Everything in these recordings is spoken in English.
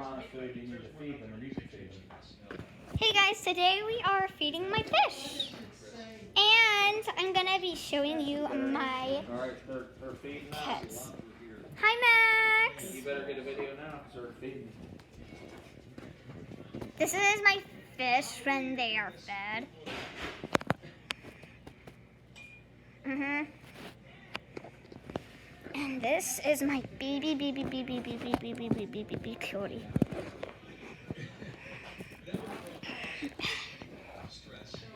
amount of food you need to feed them, and you can feed them. Hey guys, today we are feeding my fish. And I'm gonna be showing you my Alright, they're feeding now. pets. Hi Max! You better get a video now because they're feeding. This is my fish when they are fed. And this is my baby cutie.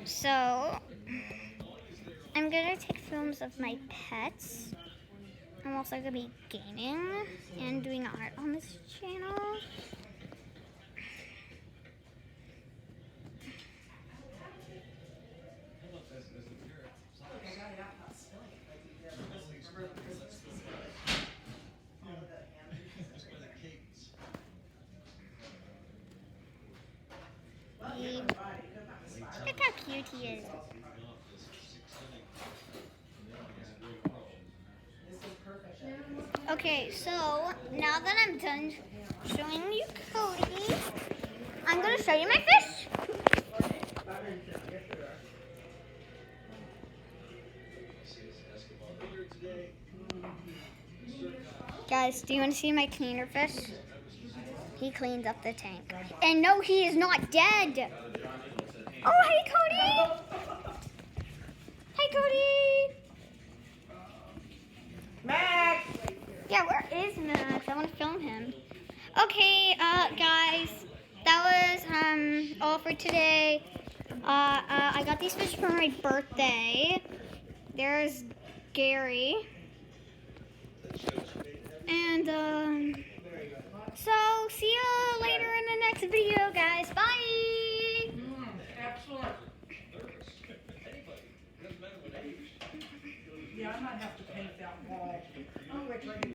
So, I'm gonna take films of my pets. I'm also gonna be gaming and doing art on this channel. Look how cute he is. Okay, so now that I'm done showing you Cody, I'm gonna show you my fish. Guys, do you want to see my cleaner fish? He cleans up the tank. And no, he is not dead. Oh, hey, Cody. Hey, Cody. Max! Yeah, where is Max? I want to film him. Okay, guys, that was all for today. I got these fish for my birthday. There's Gary. And so see you later in the next video, guys. Bye. Excellent. Yeah, I might have to paint that wall.